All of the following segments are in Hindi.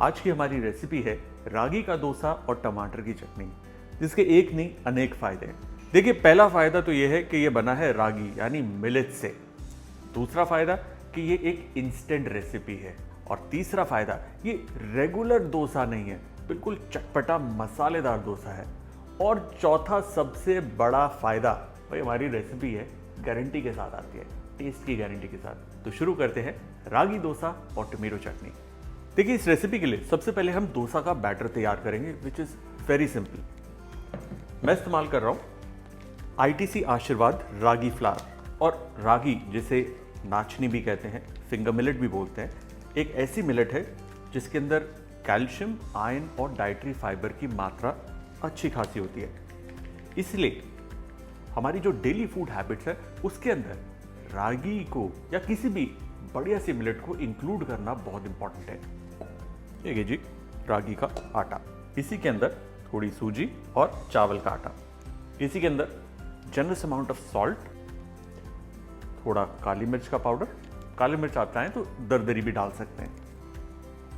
आज की हमारी रेसिपी है रागी का डोसा और टमाटर की चटनी, जिसके एक नहीं अनेक फायदे हैं। देखिए, पहला फायदा तो ये है कि ये बना है रागी यानी मिलेट से। दूसरा फायदा कि ये एक इंस्टेंट रेसिपी है। और तीसरा फायदा, ये रेगुलर डोसा नहीं है, बिल्कुल चटपटा मसालेदार डोसा है। और चौथा सबसे बड़ा फायदा, भाई हमारी रेसिपी है गारंटी के साथ आती है, टेस्ट की गारंटी के साथ। तो शुरू करते हैं रागी डोसा और टमेटो चटनी। देखिए, इस रेसिपी के लिए सबसे पहले हम डोसा का बैटर तैयार करेंगे, विच इज वेरी सिंपल। मैं इस्तेमाल कर रहा हूं ITC आशीर्वाद रागी फ्लावर। और रागी, जिसे नाचनी भी कहते हैं, फिंगर मिलेट भी बोलते हैं, एक ऐसी मिलेट है जिसके अंदर कैल्शियम, आयरन और डाइटरी फाइबर की मात्रा अच्छी खासी होती है। इसलिए हमारी जो डेली फूड हैबिट्स है उसके अंदर रागी को या किसी भी बढ़िया सी मिलेट को इंक्लूड करना बहुत इंपॉर्टेंट है। देखिए जी, रागी का आटा, इसी के अंदर थोड़ी सूजी और चावल का आटा, इसी के अंदर जनरस अमाउंट ऑफ सॉल्ट, थोड़ा काली मिर्च का पाउडर, काली मिर्च आप चाहें तो दरदरी भी डाल सकते हैं,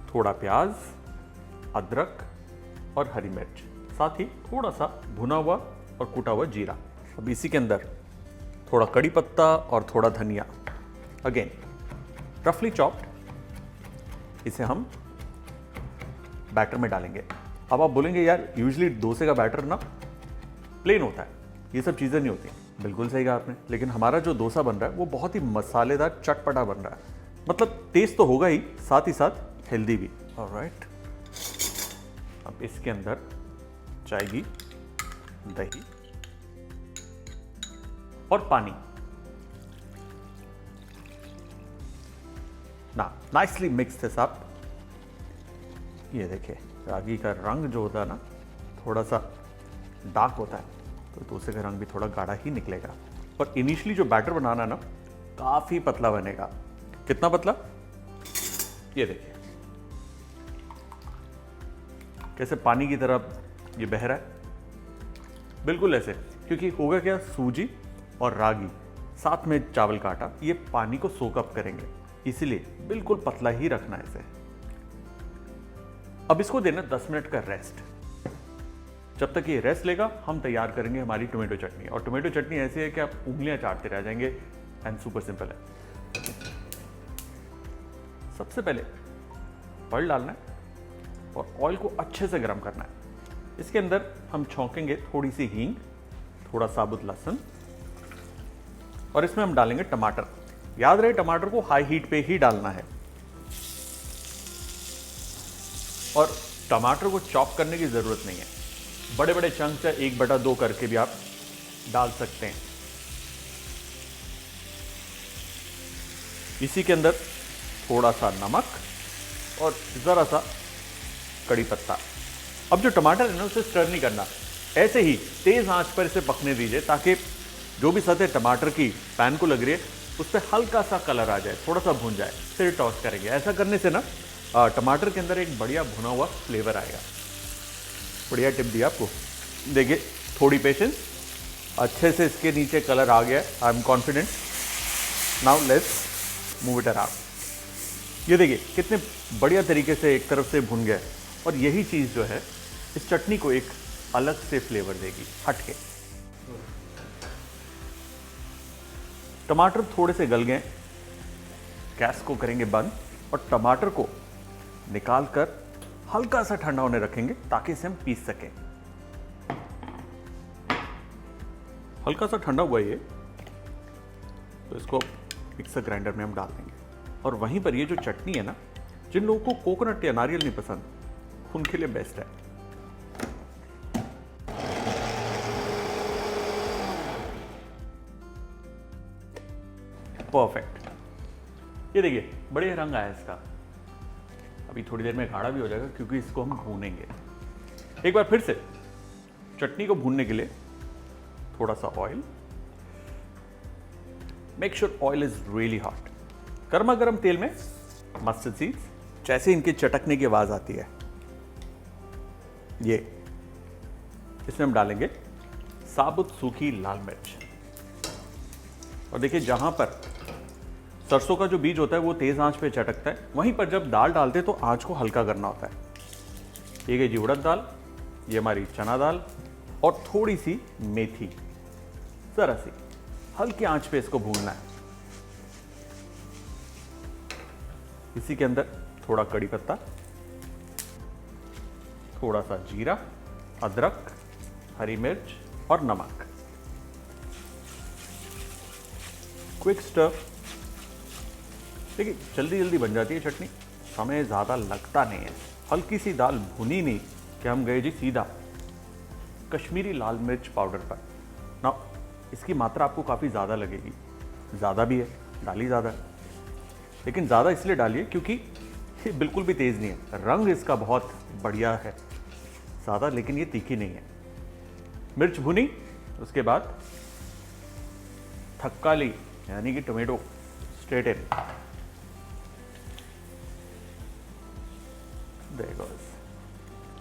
थोड़ा प्याज, अदरक और हरी मिर्च, साथ ही थोड़ा सा भुना हुआ और कूटा हुआ जीरा। अब इसी के अंदर थोड़ा कड़ी पत्ता और थोड़ा धनिया, अगेन रफली चॉप्ड। इसे हम बैटर में डालेंगे। अब आप बोलेंगे यार, यूजुअली डोसे का बैटर ना प्लेन होता है, ये सब चीज़ें नहीं होती। बिल्कुल सही कहा आपने, लेकिन हमारा जो डोसा बन रहा है वो बहुत ही मसालेदार चटपटा बन रहा है। मतलब टेस्ट तो होगा ही, साथ हेल्दी भी। ऑलराइट, अब इसके अंदर जाएगी दही और पानी। नाइसली मिक्स है साहब। ये देखिए, रागी का रंग जो होता है ना, थोड़ा सा डार्क होता है, तो डोसे का रंग भी थोड़ा गाढ़ा ही निकलेगा। और इनिशियली जो बैटर बनाना है ना, काफी पतला बनेगा। कितना पतला? ये देखिए कैसे पानी की तरह ये बह रहा है, बिल्कुल ऐसे। क्योंकि होगा क्या, सूजी और रागी साथ में चावल का आटा, ये पानी को सोक अप करेंगे, इसीलिए बिल्कुल पतला ही रखना है इसे। अब इसको देना 10 मिनट का रेस्ट। जब तक ये रेस्ट लेगा, हम तैयार करेंगे हमारी टोमेटो चटनी। और टोमेटो चटनी ऐसी है कि आप उंगलियां चाटते रह जाएंगे, एंड सुपर सिंपल है। सबसे पहले ऑयल डालना है और ऑयल को अच्छे से गर्म करना है। इसके अंदर हम छौंकेंगे थोड़ी सी हींग, थोड़ा साबुत लहसुन, और इसमें हम डालेंगे टमाटर। याद रहे, टमाटर को हाई हीट पे ही डालना है। और टमाटर को चॉप करने की जरूरत नहीं है, बड़े बड़े चंक्स या 1/2 करके भी आप डाल सकते हैं। इसी के अंदर थोड़ा सा नमक और जरा सा कड़ी पत्ता। अब जो टमाटर है ना, उसे स्टर नहीं करना, ऐसे ही तेज आंच पर इसे पकने दीजिए, ताकि जो भी सतह टमाटर की पैन को लग रही है उस पर हल्का सा कलर आ जाए, थोड़ा सा भून जाए, फिर टॉस करेंगे। ऐसा करने से ना टमाटर के अंदर एक बढ़िया भुना हुआ फ्लेवर आएगा। बढ़िया टिप दी आपको। देखिए, थोड़ी पेशेंस, अच्छे से इसके नीचे कलर आ गया, I am confident. Now let's move it around. ये देखिए कितने बढ़िया तरीके से एक तरफ से भुन गया, और यही चीज़ जो है इस चटनी को एक अलग से फ्लेवर देगी हटके। टमाटर थोड़े से गल गए, गैस को करेंगे बंद और टमाटर को निकाल कर हल्का सा ठंडा होने रखेंगे, ताकि इसे हम पीस सकें। हल्का सा ठंडा हुआ ये, तो इसको मिक्सर ग्राइंडर में हम डाल देंगे। और वहीं पर ये जो चटनी है ना, जिन लोगों को कोकोनट या नारियल नहीं पसंद, उनके लिए बेस्ट है। परफेक्ट। ये देखिए, बढ़िया रंग आया इसका। अभी थोड़ी देर में गाढ़ा भी हो जाएगा, क्योंकि इसको हम भूनेंगे। एक बार फिर से चटनी को भूनने के लिए थोड़ा सा oil. Make sure oil is really hot. गर्मा गर्म तेल में मस्टर्ड सीड्स, जैसे इनके चटकने की आवाज आती है, ये इसमें हम डालेंगे साबुत सूखी लाल मिर्च। और देखिए, जहां पर सरसों का जो बीज होता है वो तेज आंच पे चटकता है, वहीं पर जब दाल डालते हैं तो आंच को हल्का करना होता है। ये गई जी उड़द दाल, ये हमारी चना दाल और थोड़ी सी मेथी, जरा सी हल्की आंच पे इसको भूनना है। इसी के अंदर थोड़ा कड़ी पत्ता, थोड़ा सा जीरा, अदरक, हरी मिर्च और नमक। Quick stir. देखिए जल्दी जल्दी बन जाती है चटनी, समय ज़्यादा लगता नहीं है। हल्की सी दाल भुनी नहीं कि हम गए जी सीधा कश्मीरी लाल मिर्च पाउडर पर ना। इसकी मात्रा आपको काफ़ी ज़्यादा लगेगी, ज़्यादा भी है, डाली ज़्यादा है, लेकिन ज़्यादा इसलिए डालिए क्योंकि ये बिल्कुल भी तेज़ नहीं है। रंग इसका बहुत बढ़िया है ज़्यादा, लेकिन ये तीखी नहीं है। मिर्च भुनी, उसके बाद थक्काली यानी कि टोमेटो स्ट्रेट इन।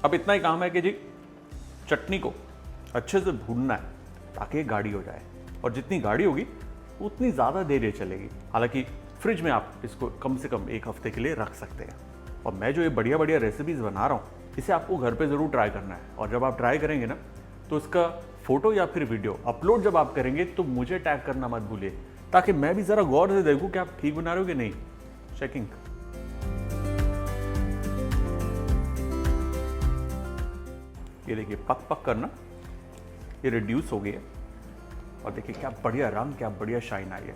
अब इतना ही काम है कि जी चटनी को अच्छे से भूनना है ताकि ये गाढ़ी हो जाए, और जितनी गाढ़ी होगी उतनी ज़्यादा देर ये चलेगी। हालांकि फ्रिज में आप इसको कम से कम 1 हफ्ते के लिए रख सकते हैं। और मैं जो ये बढ़िया बढ़िया रेसिपीज़ बना रहा हूँ, इसे आपको घर पे ज़रूर ट्राई करना है। और जब आप ट्राई करेंगे ना, तो इसका फोटो या फिर वीडियो अपलोड जब आप करेंगे तो मुझे टैग करना मत भूलिए, ताकि मैं भी ज़रा गौर से देखूँ कि आप ठीक बना रहे हो कि नहीं। चेकिंग। ये देखिए पक पक करना, ये रिड्यूस हो गई है, और देखिए क्या बढ़िया रंग, क्या बढ़िया शाइन आई है।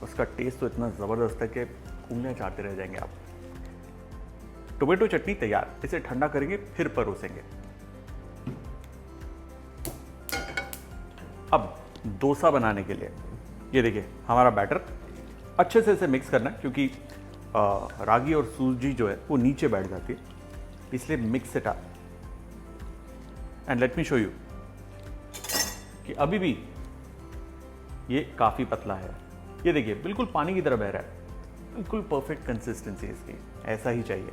उसका टेस्ट तो इतना ज़बरदस्त है कि उंगलियां चाटते रह जाएंगे आप। टोमेटो चटनी तैयार। इसे ठंडा करेंगे फिर परोसेंगे। अब डोसा बनाने के लिए ये देखिए हमारा बैटर, अच्छे से इसे मिक्स करना है क्योंकि रागी और सूजी जो है वो नीचे बैठ जाती है, इसलिए mix it up. And let me show you कि अभी भी ये काफ़ी पतला है। ये देखिए बिल्कुल पानी की तरह बह रहा है, बिल्कुल परफेक्ट कंसिस्टेंसी इसकी, ऐसा ही चाहिए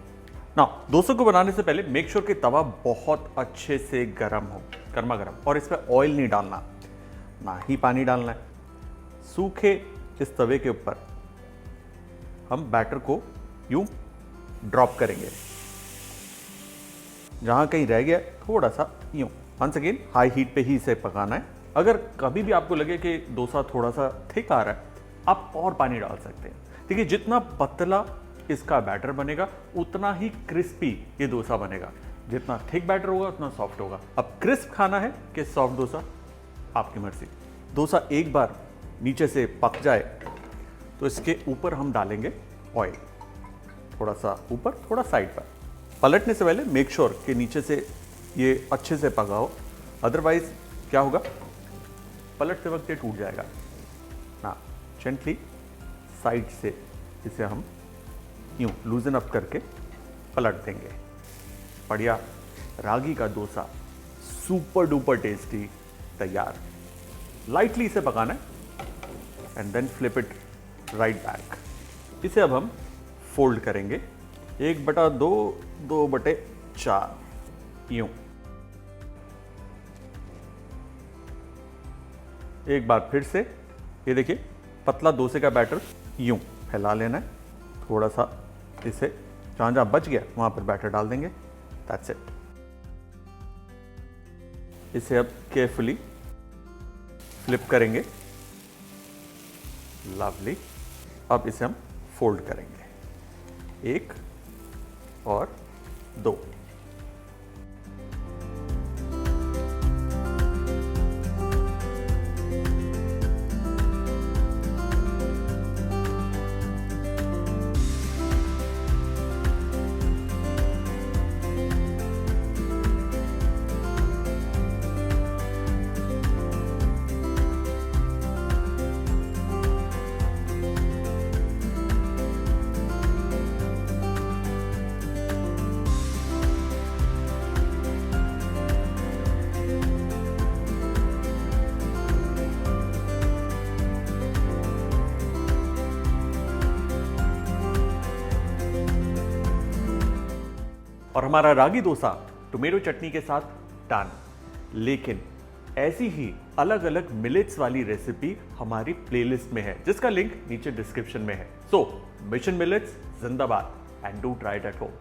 ना। डोसे को बनाने से पहले मेक श्योर कि तवा बहुत अच्छे से गर्म हो, गर्मा गर्म, और इस पर ऑयल नहीं डालना, ना ही पानी डालना है। सूखे इस तवे के ऊपर हम बैटर को यूं ड्रॉप करेंगे, जहां कहीं रह गया थोड़ा सा यूं। वंस अगेन हाई हीट पे ही इसे पकाना है। अगर कभी भी आपको लगे कि डोसा थोड़ा सा थिक आ रहा है, आप और पानी डाल सकते हैं। देखिए जितना पतला इसका बैटर बनेगा उतना ही क्रिस्पी ये डोसा बनेगा। जितना थिक बैटर होगा उतना सॉफ्ट होगा। अब क्रिस्प खाना है कि सॉफ्ट डोसा, आपकी मर्जी। डोसा एक बार नीचे से पक जाए तो इसके ऊपर हम डालेंगे ऑयल, थोड़ा सा ऊपर थोड़ा साइड पर। पलटने से पहले मेक श्योर कि नीचे से ये अच्छे से पका हो, अदरवाइज क्या होगा, पलटते वक्त ये टूट जाएगा ना। जेंटली साइड से इसे हम यूं लूजन अप करके पलट देंगे। बढ़िया रागी का डोसा सुपर डुपर टेस्टी तैयार। लाइटली इसे पकाना है and then flip it right back. इसे अब हम फोल्ड करेंगे 1/2, 2/4 यूं। एक बार फिर से ये देखिए पतला डोसे का बैटर यूं फैला लेना है, थोड़ा सा इसे जहां जहां बच गया वहां पर बैटर डाल देंगे। That's it. इसे अब केयरफुली फ्लिप करेंगे। लवली। अब इसे हम फोल्ड करेंगे 1 और 2। और हमारा रागी डोसा टोमेटो चटनी के साथ डन। लेकिन ऐसी ही अलग अलग मिलेट्स वाली रेसिपी हमारी प्लेलिस्ट में है, जिसका लिंक नीचे डिस्क्रिप्शन में है। सो मिशन मिलेट्स जिंदाबाद and do try it at home.